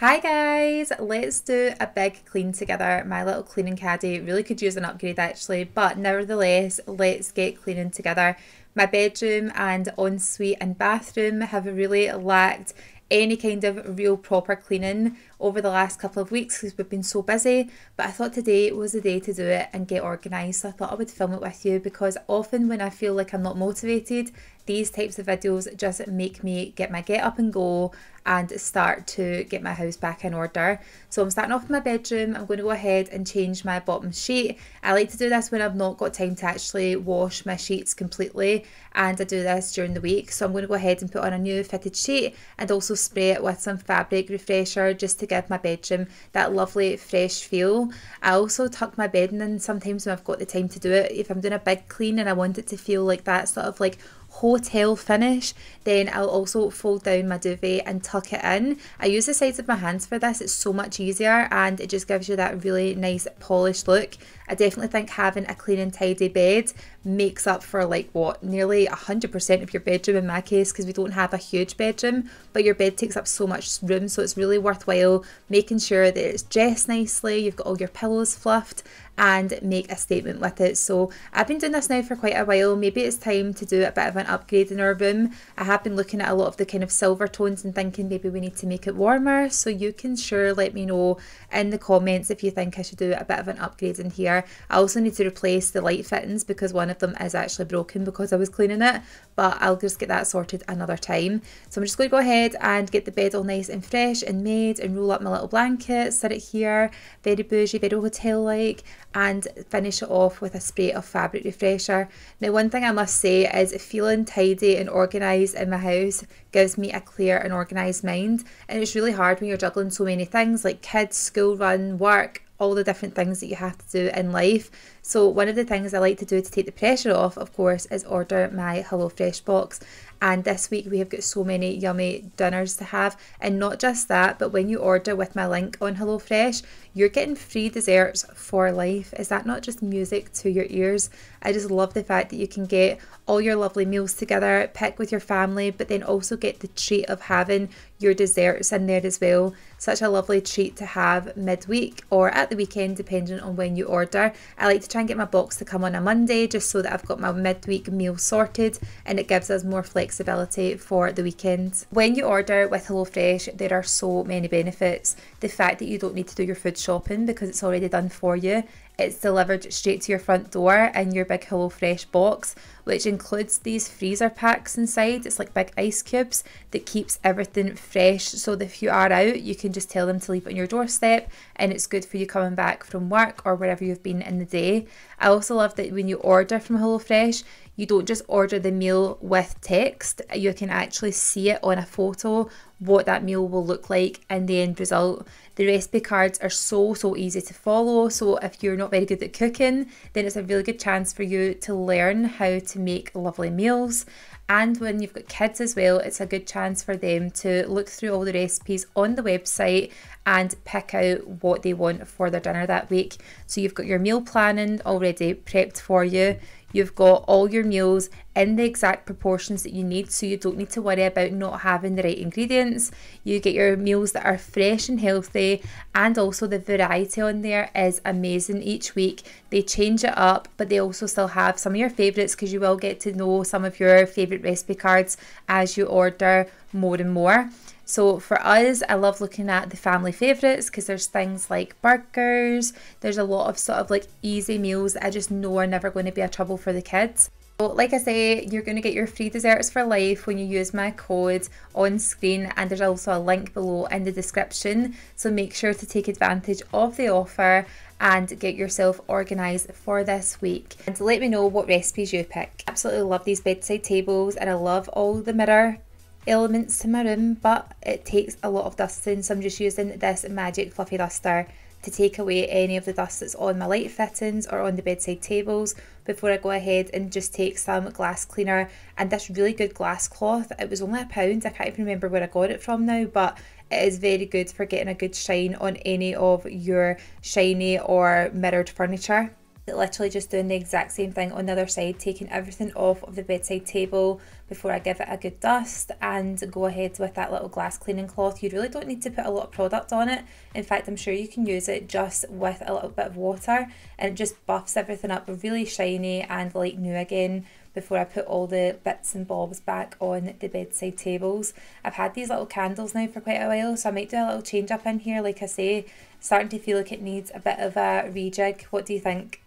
Hi guys, let's do a big clean together. My little cleaning caddy really could use an upgrade actually, but nevertheless, let's get cleaning together. My bedroom and ensuite and bathroom have really lacked any kind of real proper cleaning over the last couple of weeks because we've been so busy, but I thought today was the day to do it and get organised, so I thought I would film it with you because often when I feel like I'm not motivated, these types of videos just make me get my get up and go and start to get my house back in order. So I'm starting off in my bedroom. I'm going to go ahead and change my bottom sheet. I like to do this when I've not got time to actually wash my sheets completely, and I do this during the week. So I'm going to go ahead and put on a new fitted sheet and also spray it with some fabric refresher just to give my bedroom that lovely fresh feel. I also tuck my bedding in sometimes when I've got the time to do it. If I'm doing a big clean and I want it to feel like that sort of like hotel finish, then I'll also fold down my duvet and tuck it in. I use the sides of my hands for this, it's so much easier and it just gives you that really nice polished look. I definitely think having a clean and tidy bed makes up for like what, nearly 100% of your bedroom in my case, because we don't have a huge bedroom, but your bed takes up so much room, so it's really worthwhile making sure that it's dressed nicely, you've got all your pillows fluffed, and make a statement with it. So I've been doing this now for quite a while. Maybe it's time to do a bit of an upgrade in our room. I have been looking at a lot of the kind of silver tones and thinking maybe we need to make it warmer, so you can sure let me know in the comments if you think I should do a bit of an upgrade in here. I also need to replace the light fittings because one of them is actually broken because I was cleaning it, but I'll just get that sorted another time. So I'm just going to go ahead and get the bed all nice and fresh and made and roll up my little blanket, sit it here, very bougie, very hotel-like, and finish it off with a spray of fabric refresher. Now, one thing I must say is feeling tidy and organised in my house gives me a clear and organised mind, and it's really hard when you're juggling so many things like kids, school run, work, all the different things that you have to do in life. So one of the things I like to do to take the pressure off, of course, is order my HelloFresh box. And this week we have got so many yummy dinners to have, and not just that, but when you order with my link on HelloFresh, you're getting free desserts for life. Is that not just music to your ears? I just love the fact that you can get all your lovely meals together, pick with your family, but then also get the treat of having your desserts in there as well. Such a lovely treat to have midweek or at the weekend, depending on when you order. I like to try and get my box to come on a Monday just so that I've got my midweek meal sorted, and it gives us more flexibility for the weekend. When you order with HelloFresh, there are so many benefits. The fact that you don't need to do your food shopping because it's already done for you. It's delivered straight to your front door in your big HelloFresh box, which includes these freezer packs inside. It's like big ice cubes that keeps everything fresh, so that if you are out, you can just tell them to leave it on your doorstep, and it's good for you coming back from work or wherever you've been in the day. I also love that when you order from HelloFresh, you don't just order the meal with text, you can actually see it on a photo what that meal will look like in the end result. The recipe cards are so easy to follow, so if you're not very good at cooking, then it's a really good chance for you to learn how to make lovely meals. And when you've got kids as well, it's a good chance for them to look through all the recipes on the website and pick out what they want for their dinner that week. So you've got your meal planning already prepped for you. You've got all your meals in the exact proportions that you need, so you don't need to worry about not having the right ingredients. You get your meals that are fresh and healthy, and also the variety on there is amazing each week. They change it up, but they also still have some of your favourites because you will get to know some of your favourite recipe cards as you order more and more. So for us, I love looking at the family favourites because there's things like burgers, there's a lot of sort of like easy meals that I just know are never going to be a trouble for the kids. So like I say, you're going to get your free desserts for life when you use my code on screen, and there's also a link below in the description, so make sure to take advantage of the offer and get yourself organised for this week. And let me know what recipes you pick. Absolutely love these bedside tables, and I love all the mirror elements to my room, but it takes a lot of dusting, so I'm just using this magic fluffy duster to take away any of the dust that's on my light fittings or on the bedside tables before I go ahead and just take some glass cleaner and this really good glass cloth. It was only £1, I can't even remember where I got it from now, but it is very good for getting a good shine on any of your shiny or mirrored furniture. Literally just doing the exact same thing on the other side, taking everything off of the bedside table before I give it a good dust and go ahead with that little glass cleaning cloth. You really don't need to put a lot of product on it. In fact, I'm sure you can use it just with a little bit of water, and it just buffs everything up really shiny and like new again before I put all the bits and bobs back on the bedside tables. I've had these little candles now for quite a while, so I might do a little change up in here. Like I say, starting to feel like it needs a bit of a rejig. What do you think?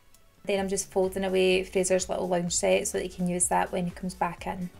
Then I'm just folding away Fraser's little lounge set so that he can use that when he comes back in.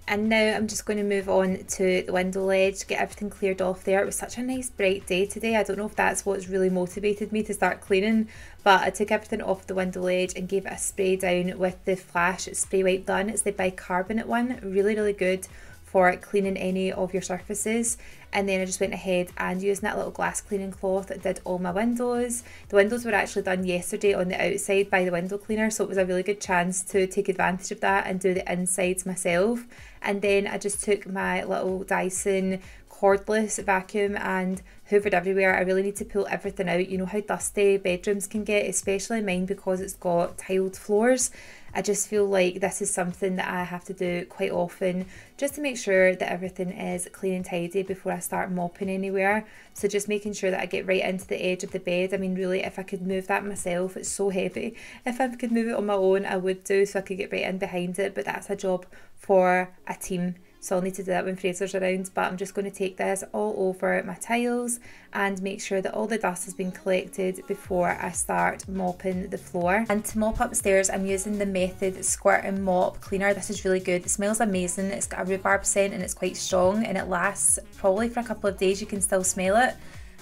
And now I'm just going to move on to the window ledge, get everything cleared off there. It was such a nice bright day today. I don't know if that's what's really motivated me to start cleaning, but I took everything off the window ledge and gave it a spray down with the Flash spray wipe done. It's the bicarbonate one, really good for cleaning any of your surfaces. And then I just went ahead and using that little glass cleaning cloth, did all my windows. The windows were actually done yesterday on the outside by the window cleaner, so it was a really good chance to take advantage of that and do the insides myself. And then I just took my little Dyson cordless vacuum and hoovered everywhere. I really need to pull everything out. You know how dusty bedrooms can get, especially mine because it's got tiled floors. I just feel like this is something that I have to do quite often just to make sure that everything is clean and tidy before I start mopping anywhere. So just making sure that I get right into the edge of the bed. I mean, really, if I could move that myself, it's so heavy. If I could move it on my own, I would do, so I could get right in behind it, but that's a job for a team. So I'll need to do that when Fraser's around, but I'm just going to take this all over my tiles and make sure that all the dust has been collected before I start mopping the floor. And to mop upstairs, I'm using the Method Squirt and Mop Cleaner. This is really good. It smells amazing. It's got a rhubarb scent and it's quite strong, and it lasts probably for a couple of days. You can still smell it.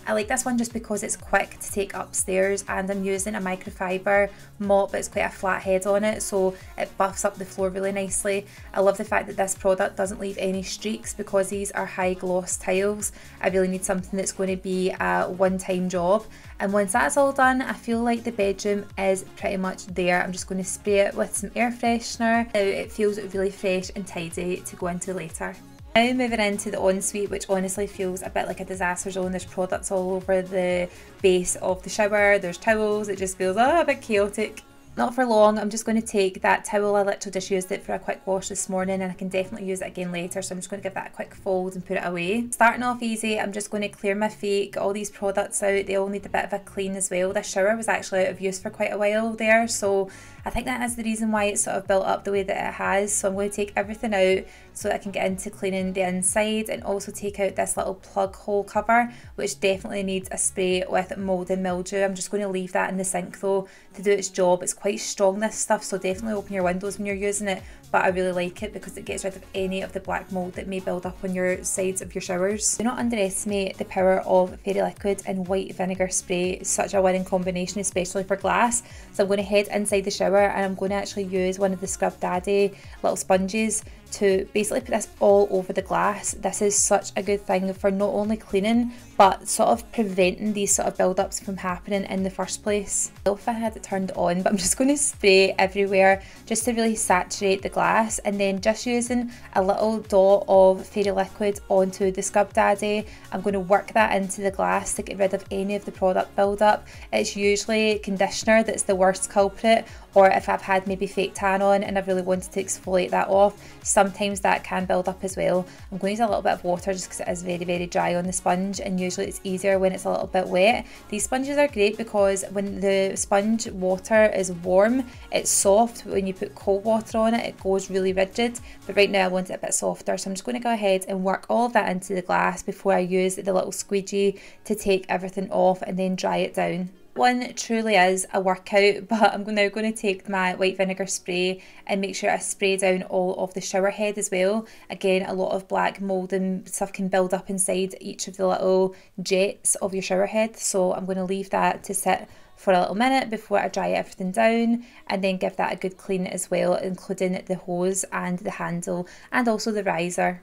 I like this one just because it's quick to take upstairs, and I'm using a microfiber mop, but it's quite a flat head on it, so it buffs up the floor really nicely. I love the fact that this product doesn't leave any streaks because these are high gloss tiles. I really need something that's going to be a one-time job. And once that's all done, I feel like the bedroom is pretty much there. I'm just going to spray it with some air freshener. Now it feels really fresh and tidy to go into later. Now moving into the ensuite, which honestly feels a bit like a disaster zone. There's products all over the base of the shower, there's towels, it just feels a bit chaotic. Not for long. I'm just going to take that towel. I literally just used it for a quick wash this morning, and I can definitely use it again later, so I'm just going to give that a quick fold and put it away. Starting off easy, I'm just going to clear my feet, get all these products out. They all need a bit of a clean as well. This shower was actually out of use for quite a while there, so I think that is the reason why it's sort of built up the way that it has. So I'm going to take everything out so that I can get into cleaning the inside, and also take out this little plug hole cover, which definitely needs a spray with mould and mildew. I'm just going to leave that in the sink though to do its job. It's quite strong, this stuff, so definitely open your windows when you're using it, but I really like it because it gets rid of any of the black mould that may build up on your sides of your showers. Do not underestimate the power of fairy liquid and white vinegar spray. It's such a winning combination, especially for glass. So I'm going to head inside the shower, and I'm going to actually use one of the Scrub Daddy little sponges to basically put this all over the glass. This is such a good thing for not only cleaning but sort of preventing these sort of build-ups from happening in the first place. I don't know if I had it turned on, but I'm just going to spray everywhere just to really saturate the glass, and then just using a little dot of fairy liquid onto the Scrub Daddy, I'm going to work that into the glass to get rid of any of the product build-up. It's usually conditioner that's the worst culprit, or if I've had maybe fake tan on and I've really wanted to exfoliate that off, sometimes that can build up as well. I'm going to use a little bit of water just because it is very dry on the sponge, and usually it's easier when it's a little bit wet. These sponges are great because when the sponge water is warm, it's soft, but when you put cold water on it, it goes really rigid. But right now I want it a bit softer, so I'm just going to go ahead and work all of that into the glass before I use the little squeegee to take everything off and then dry it down. One truly is a workout, but I'm now going to take my white vinegar spray and make sure I spray down all of the shower head as well. Again, a lot of black mould and stuff can build up inside each of the little jets of your shower head, so I'm going to leave that to sit for a little minute before I dry everything down, and then give that a good clean as well, including the hose and the handle and also the riser.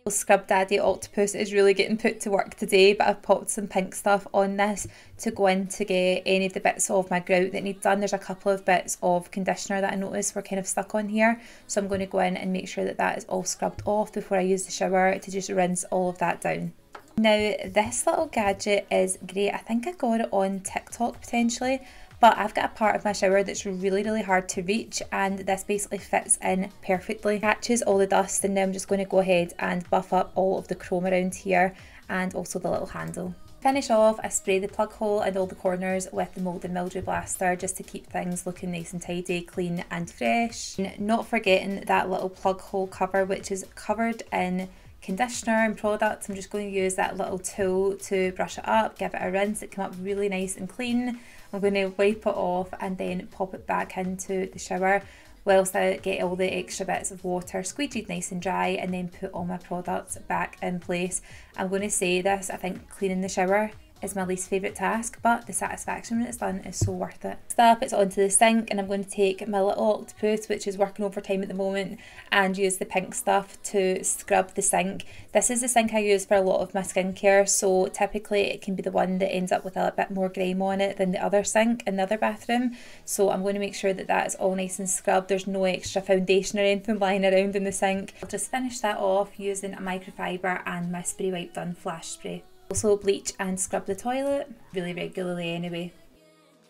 Scrub Daddy Octopus is really getting put to work today, but I've popped some pink stuff on this to go in to get any of the bits of my grout that need done. There's a couple of bits of conditioner that I noticed were kind of stuck on here, so I'm going to go in and make sure that that is all scrubbed off before I use the shower to just rinse all of that down. Now this little gadget is great. I think I got it on TikTok potentially, But I've got a part of my shower that's really hard to reach, and this basically fits in perfectly. Catches all the dust, and now I'm just going to go ahead and buff up all of the chrome around here and also the little handle. Finish off, I spray the plug hole and all the corners with the mould and mildew blaster just to keep things looking nice and tidy, clean and fresh. And not forgetting that little plug hole cover, which is covered in conditioner and products. I'm just going to use that little tool to brush it up, give it a rinse. It came up really nice and clean. I'm going to wipe it off and then pop it back into the shower whilst I get all the extra bits of water squeegeed nice and dry, and then put all my products back in place. I'm going to say this, I think cleaning the shower is my least favourite task, but the satisfaction when it's done is so worth it. Next up, it's onto the sink, and I'm going to take my little octopus, which is working overtime at the moment, and use the pink stuff to scrub the sink. This is the sink I use for a lot of my skincare, so typically it can be the one that ends up with a bit more grime on it than the other sink in the other bathroom. So I'm going to make sure that that is all nice and scrubbed. There's no extra foundation or anything lying around in the sink. I'll just finish that off using a microfiber and my spray wipe done flash spray. Also bleach and scrub the toilet really regularly anyway.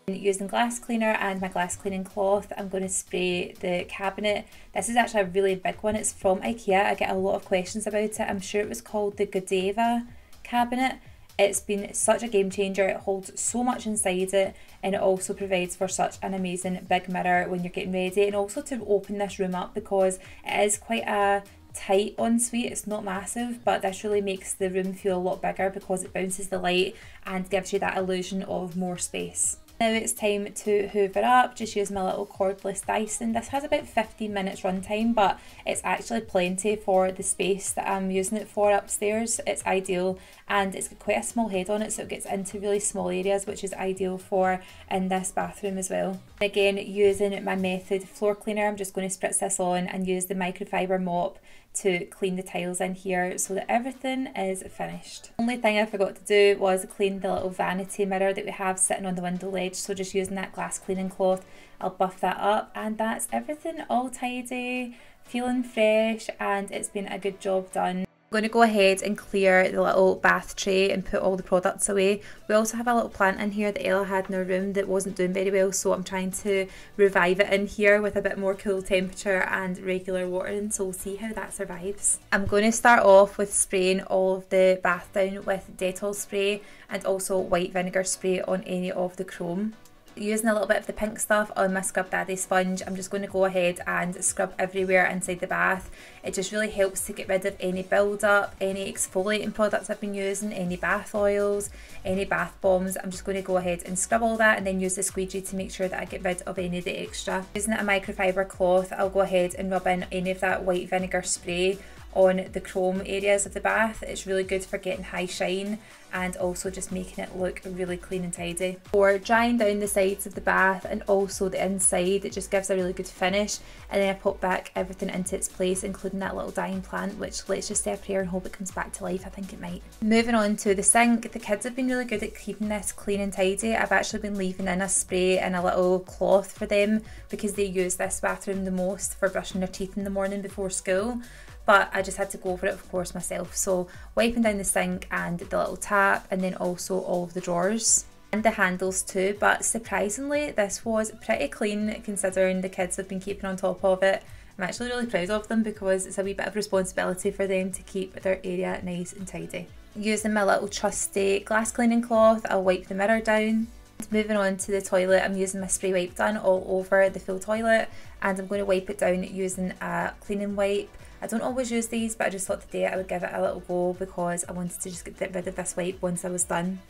Using glass cleaner and my glass cleaning cloth, I'm going to spray the cabinet. This is actually a really big one. It's from IKEA. I get a lot of questions about it. I'm sure it was called the Godiva cabinet. It's been such a game changer. It holds so much inside it, and it also provides for such an amazing big mirror when you're getting ready, and also to open this room up because it is quite a tight ensuite. It's not massive, but this really makes the room feel a lot bigger because it bounces the light and gives you that illusion of more space. Now it's time to hoover up. Just use my little cordless Dyson. This has about 15 minutes runtime, but it's actually plenty for the space that I'm using it for upstairs. It's ideal, and it's got quite a small head on it, so it gets into really small areas, which is ideal for in this bathroom as well. Again, using my Method floor cleaner, I'm just going to spritz this on and use the microfiber mop to clean the tiles in here so that everything is finished. Only thing I forgot to do was clean the little vanity mirror that we have sitting on the window ledge, so just using that glass cleaning cloth, I'll buff that up, and that's everything all tidy, feeling fresh, and it's been a good job done. I'm going to go ahead and clear the little bath tray and put all the products away. We also have a little plant in here that Ella had in her room that wasn't doing very well, so I'm trying to revive it in here with a bit more cool temperature and regular watering, so we'll see how that survives. I'm going to start off with spraying all of the bath down with Dettol spray and also white vinegar spray on any of the chrome. Using a little bit of the pink stuff on my Scrub Daddy sponge, I'm just going to go ahead and scrub everywhere inside the bath. It just really helps to get rid of any build-up, any exfoliating products I've been using, any bath oils, any bath bombs. I'm just going to go ahead and scrub all that and then use the squeegee to make sure that I get rid of any of the extra. Using a microfiber cloth, I'll go ahead and rub in any of that white vinegar spray on the chrome areas of the bath. It's really good for getting high shine and also just making it look really clean and tidy. For drying down the sides of the bath and also the inside, it just gives a really good finish, and then I pop back everything into its place, including that little dying plant, which let's just say a prayer and hope it comes back to life. I think it might. Moving on to the sink, the kids have been really good at keeping this clean and tidy. I've actually been leaving in a spray and a little cloth for them because they use this bathroom the most for brushing their teeth in the morning before school. But I just had to go over it, of course, myself. So wiping down the sink and the little tap, and then also all of the drawers and the handles too. But surprisingly, this was pretty clean considering the kids have been keeping on top of it. I'm actually really proud of them because it's a wee bit of responsibility for them to keep their area nice and tidy. Using my little trusty glass cleaning cloth, I'll wipe the mirror down. Moving on to the toilet, I'm using my spray wipe done all over the full toilet, and I'm going to wipe it down using a cleaning wipe. I don't always use these, but I just thought today I would give it a little go because I wanted to just get rid of this wipe once I was done.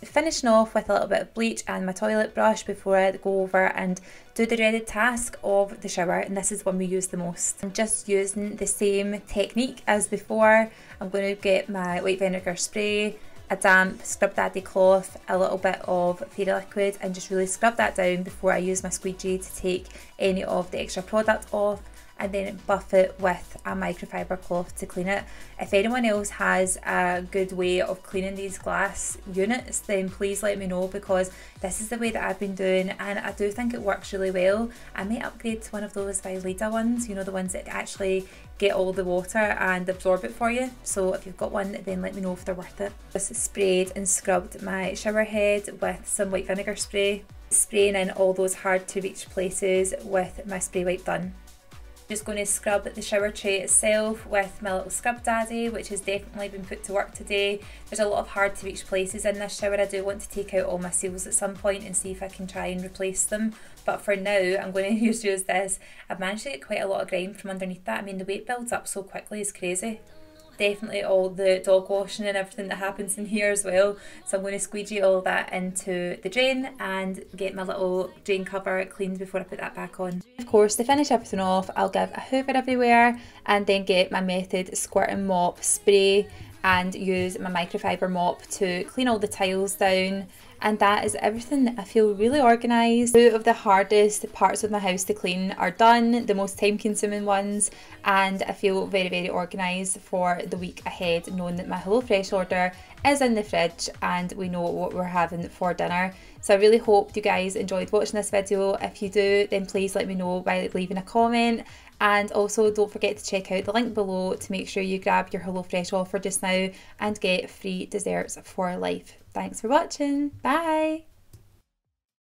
Finishing off with a little bit of bleach and my toilet brush before I go over and do the dreaded task of the shower, and this is when we use the most. I'm just using the same technique as before. I'm going to get my white vinegar spray, a damp Scrub Daddy cloth, a little bit of fairy liquid, and just really scrub that down before I use my squeegee to take any of the extra product off, and then buff it with a microfiber cloth to clean it. If anyone else has a good way of cleaning these glass units, then please let me know, because this is the way that I've been doing and I do think it works really well. I may upgrade to one of those Vileda ones, you know, the ones that actually get all the water and absorb it for you. So if you've got one, then let me know if they're worth it. Just sprayed and scrubbed my shower head with some white vinegar spray. spraying in all those hard to reach places with my spray wipe done. Just going to scrub the shower tray itself with my little scrub daddy, which has definitely been put to work today. There's a lot of hard to reach places in this shower. I do want to take out all my seals at some point and see if I can try and replace them, but for now I'm going to use this. I've managed to get quite a lot of grime from underneath that. I mean, the weight builds up so quickly, it's crazy. Definitely all the dog washing and everything that happens in here as well, so I'm going to squeegee all that into the drain and get my little drain cover cleaned before I put that back on. Of course, to finish everything off, I'll give a hoover everywhere and then get my Method squirt and mop spray and use my microfiber mop to clean all the tiles down. And that is everything. I feel really organised. Two of the hardest parts of my house to clean are done, the most time consuming ones, and I feel very, very organised for the week ahead, knowing that my HelloFresh order is in the fridge and we know what we're having for dinner. So I really hope you guys enjoyed watching this video. If you do, then please let me know by leaving a comment. And also don't forget to check out the link below to make sure you grab your HelloFresh offer just now and get free desserts for life. Thanks for watching. Bye!